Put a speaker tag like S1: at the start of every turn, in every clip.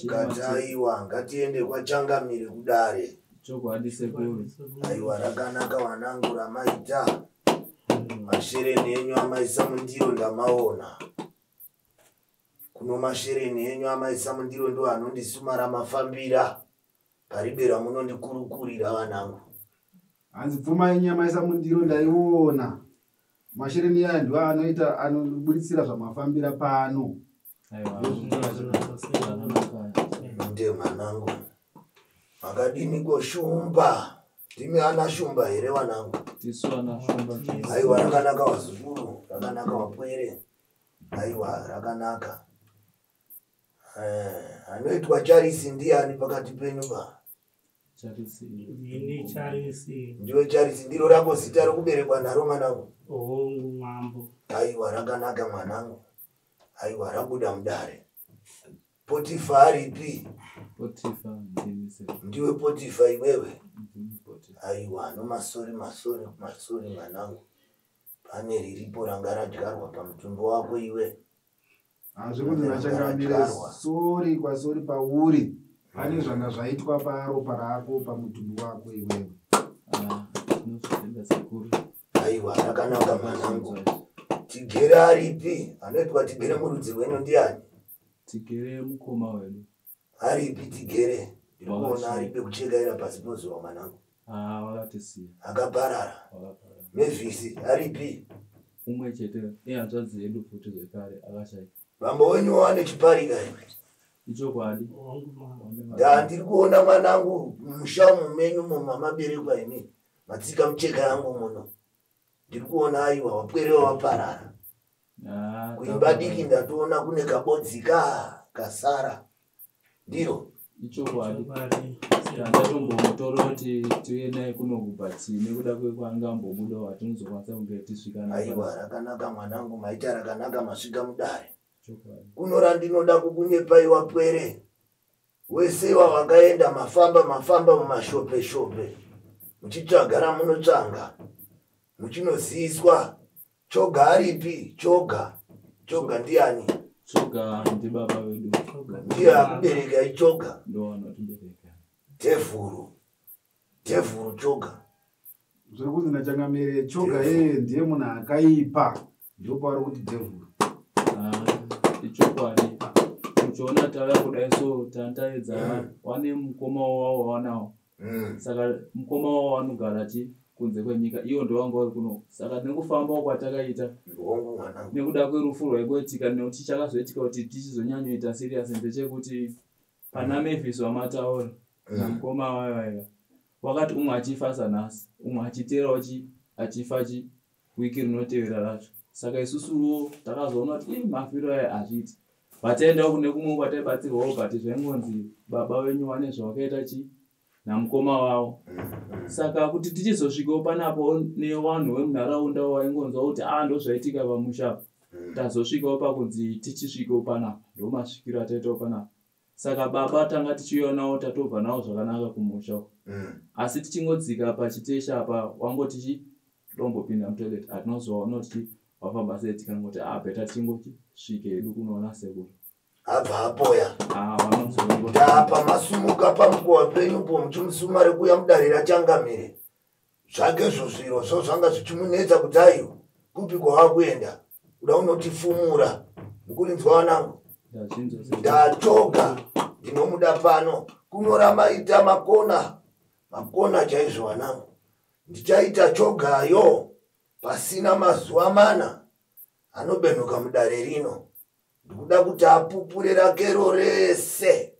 S1: Kataiwa ngatiende kwa Changamire kudare.
S2: Choko hadi sekuru.
S1: Aiwa rakanaka wanangu ramaita. Mashereni enyu amaisa mundiro ndamaona. Kuno mashereni enyu amaisa mundiro ndo anondisumara mafambira. Paribera munondikurukurira wanangu.
S3: Hanzi pfuma yenyu amaisa mundiro ndaiona. Mashereni aya ndo anoita anoburitsira zvamafambira pano.
S2: Aiwa.
S1: Nde manangu. Makadini koshumba. Timi ana shumba here wanangu.
S2: Tisu ana shumba.
S1: Aiwa rakanaka wazukuru, rakanaka wapwere. Aiwa rakanaka. Anoitwa Charisi ndiani pakati penyu ba?
S2: Charisi.
S4: Ini Charisi.
S1: Ndiwe Charisi ndiro rako zita rokuberekwa naro mwanangu.
S4: Mambo.
S1: Aiwa rakanaka mwanangu. Aiwa rabuda mudare. Potifa aripi?
S2: Potifa ndinise.
S1: Ndiwe Potifa iwewe? Aiwa no masori mwanangu. Pane riripo ranga radyarwa pamutumbo wako iwe.
S3: Zvekuti Changamire sori kwasori pauri. Pane zvanga zvaitwa paropa rako pamutumbo wako iwewe.
S2: Tinozvitenda sekuru.
S1: Aiwa rakanaka mwanangu. Tigere aripi? Anoitwa Tigere murudzi wenyu ndiani?
S2: Tigere mukoma wedu.
S1: Aripi Tigere? Ndikuona aripi kuchekaira pasi pozuva mwanangu.
S2: Wakatisiya.
S1: Akaparara. Mevhisi aripi?
S2: Umwe chete hanzvadzi yedu futi zvekare akashaya.
S1: Vambo wenyu wane chiparika here?
S2: Ichokwadi.
S1: Ndiri kuona mwanangu mushamu menyu mamaberekwa imi. Matsika mucheka yangu muno. Ndiri kuona aiwa wapwerewa waparara. Kuimba diki ndatoona kune kabodzika kasara. Ndiro?
S2: Ichokwadi. Ndatombomutoroti tiuye naye kuno kuBhatsi nekuda kwekwangambobuda watinozokwanisa kunge tisvika naye.
S1: Aiwa rakanaka mwanangu, maita rakanaka masvika mudare. Kunora ndinoda kukunyepai wapwere. Wesewa wakaenda mafamba mumashope. Muchitsvagara munotsvanga. Muchinoziiswa. Choga aripi? Choga ndiani?
S2: Choga ndibaba wedu.
S1: Ndiye akubereka ichoga.
S2: Ndo anotibereka.
S1: Tefuru choga.
S3: Zvekuti Changamire choga yeye ndiye munhu akaipa. Ndio pauri kuti devuru.
S2: Ichokwadi. Uchiona tauya kudai so tantaedza wane mukoma wavo wawanawo. Saka mukoma wavo wanogara kunze kwenyika. Iyo ndo wanga uri kuno. Saka nekufamba kwatakaita. Nekuda kwerufu rwaikoitika nekuti chakazoitika kuti tichizonyanyoita serious ndechekuti pana Mavis wamataura namukoma waiva. Wakati umwe achifasa nhasi, umwe achiteerawo achifa wiki rinotevera racho. Saka isusuwo takazoona kuti mafiro aya azviti. Vataendawo kune kumwe kwataibatsirwawo but zvaingonzi baba wenyu wane zvawakaita namukoma wavo. Saka kuti tichizosvikawo panapo nevanhu vemunharaunda vaingonzwa kuti ndozvaitika pamusha. Tazosvikawo pakunzi tichisvikawo panapo. Ndo masvikiro ataitawo panapo. Saka baba tanga tichionawo tatobva nawo zvakanaka kumusha. Asi tichingodzika pachitesha apa wangoti tombopinda mutoilet atinozoona kuti wafamba sei tikangoti beta tingosvike edu kunoona sekuru.
S1: Abva apoya.
S2: Vanozongo.
S1: Ndapa masumuka pamukova penyupo muchimusumare kuya mudare raChangamire. Zvakezvo zviro zvanga zvichimunetsa kuti aiyo kupi kwawakuenda. Kuda unotifumura. Mukurinzwa wanangu. Ndachoga. Ndinomuda pano. Kunoramaita makona chaizvo wanangu. Ndichaita chogayo pasina mazuva mana. Anobenuka mudare rino. Ndikuda kuti apupure rakero rese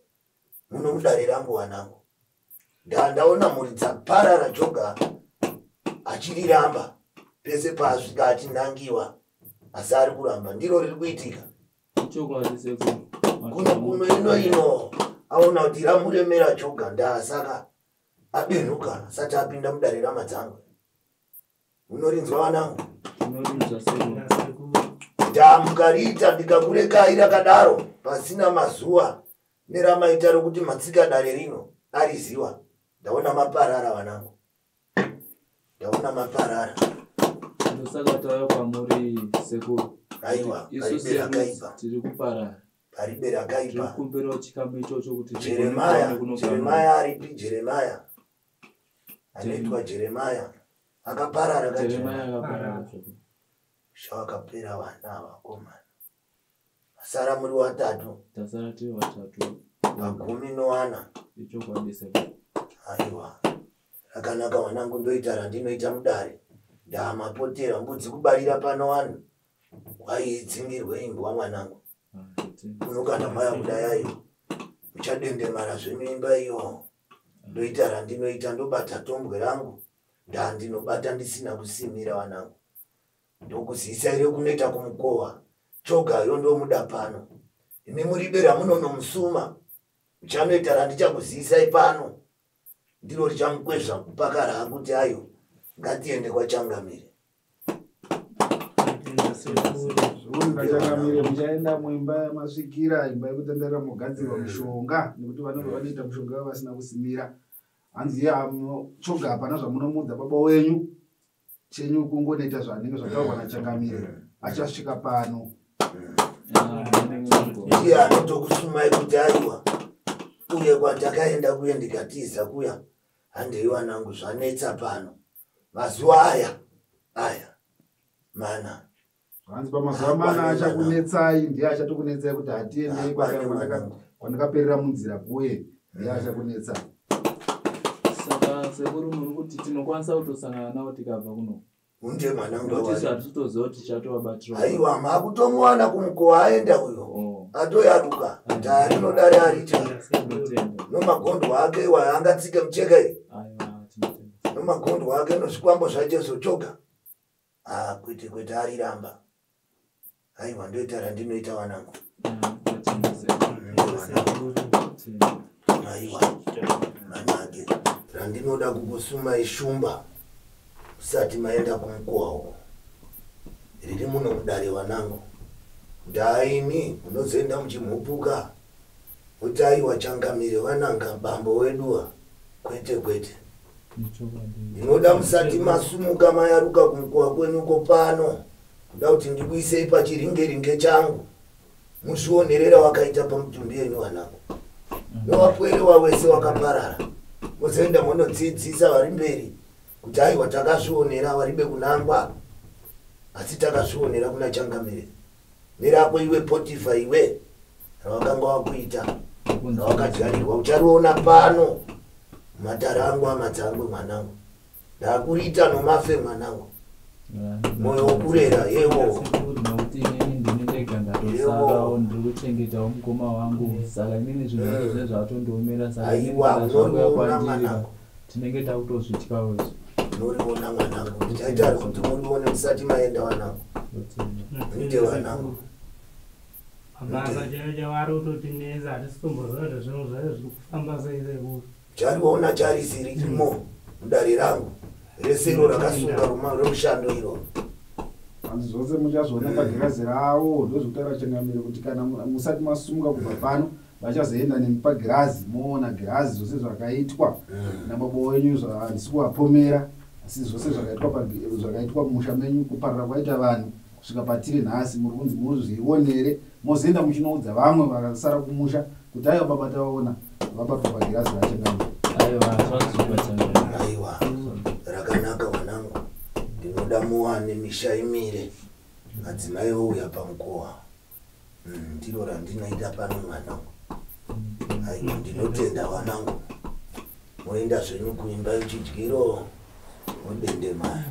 S1: muno mudare rangu wanangu. Ndaona mhuri dzaparara choga achiriramba pese pasvika achinangiwa asi ari kuramba. Ndiro riri kuitika. Kuno ino aona kuti ramuremera choga ndasaka abenuka asati apinda mudare ramadzangwe. Unorinzwa wanangu? Ndamukariita ndikakurekai rakadaro pasina mazuva neramaita rokuti matsika dare rino ariziva. Ndaona maparara wanangu. Ndaona maparara.
S2: Ndosaka tauya kwamuri sekuru.
S1: Aiwa,
S2: Isu tiri kuparara.
S1: aribe rakaipa.
S2: Kumbira chikamu ichocho kuti
S1: Jeremaya aripi Jeremaya. Anaitwa Jeremaya. Akaparara kacho.
S2: Jeremaya akaparara.
S1: Shawakapera vana vakomana. Asara muri watatu.
S2: Tasara tiri watatu.
S1: Magumi noana.
S2: Ichokwandisa.
S1: Aiwa. Rakanaka wanangu ndoita randinoita mudare. Ndamapotera mbudzi kubarira pano wanu. Waidzingirwe imbwa mwanangu. Unokana maya kudayayo. Uchadendemara zvemimba iyo. Ndoita randinoita ndobata tombwe rangu. Ndandinobata ndisina kusimira wanangu. Ndokuzisa ire kunoita kumukowa. Chogayo ndomuda pano. Imi muribera munonomusuma. Uchanoita randichakuzisa ipano. Ndiro richamukwezva kupakara akuti ayo. Ngatiende kwa Changamire.
S3: Changamire muchaenda muimba yamasvikira, imba yekutendera mugadzirwa mushonga nekuti vanenge vanoita mushonga vasina kusimira. Hanzi choga hapana zvamunomudza baba wenyu. Chenyu kungonoita zvanenge zvataurwa naChangamire. Achasvika pano.
S1: Ndiye anotokusumai kuti aiwa. Uye kwatakaenda kuye ndikatiza kuya. Handeiwa nangu zvanetsa pano. Mazuva aya. Mana.
S3: Hanzi pamazuva mana achakunetsai, ndiye achatokunetsai kuti hatiendei kwandakaperera munzira kuye. Ndiye achakunetsai.
S2: Saka sekuru muri kuti tinokwanisa kutosangana nawo tikabva kuno.
S1: Unde mwanangu
S2: wa. Kuti zvatozoa kuti chatovabatira.
S1: Aiwa makutomuwana kumukowa aenda uyo. Atoyaruka. Ndari nodare aricha. Nomagondo ake waangatsike mucheka iyi. Nomagondo ake nosvikwambo zvajesu choga. Kwete ariramba. Aiwa ndoita randinoita wanangu. Aiwa. Manage. Randinoda kukusuma ishumba. Usati maenda kumukowa uko. Riri muno mudare wanangu. Ndaini unozoenda muchimupuka. Utaiwa Changamire wananga bambo weduwa. Kwete. Ndinoda musati masumuka mayaruka kumukowa kwenuko pano. Kuda kuti ndikuisei pachiringe changu. Muzvionerera wakaita pamutumbi yenyu wanangu. Nowapwerewa wese wakaparara. Mozoenda munodzidzisa vari mberi. Kuti aiwa takazvionera waribe kunangwa. Asi takazvionera kuna Changamire. Nerako iwe Potifa iwe. Rawakanga wakuita. Rawakadyarirwa. Ucharuona pano. Matarangu amadzangwe mwanangu. Ndakurita nomafe mwanangu. Moyo wokurera yewo.
S2: Nokuti inini ndinendega ndatosarawo ndiri kuchengetawo mukoma wangu. Saka inini zvinhu zvezvatondoomera. Saka
S1: Aiwa
S2: tinenge takutozvityawo.
S1: Noriona mwanangu. Ndichaita kuti murione musati maenda wanangu. Ndite wanangu.
S4: Mabasa chavari kutotineza hatisitomboziva zvinhu zvayo zviri kufamba sei sekuru.
S1: Chariona charisirimo mudare rangu. Resero rakasunga romushando iro.
S3: Hanzi zvose muchazviona pagirazi ravo. Ndozvekutaura Changamire kuti kana musati masumuka kubva pano vachazoenda nemupagirazi moona girazi zvose zvakaitwa nababa wenyu handisi kuvapomera asi zvose zvakaitwa mumusha menyu kuparira kwaita vanhu kusvika patiri nhasi muri kunzi muzvionere mozoenda muchinoudza vamwe vakasara kumusha kuti aiwa baba tavaona vabatwa pagirazi raChangamire.
S1: Aiwa rakanaka wanangu. Ndinoda muwane misha imire. Madzimai ouya pamukowa. Ndiro randinoita pano mwanangu. Aiwa ndinotenda wanangu. Moenda zvenyu kuimba yechidyiro modendemara.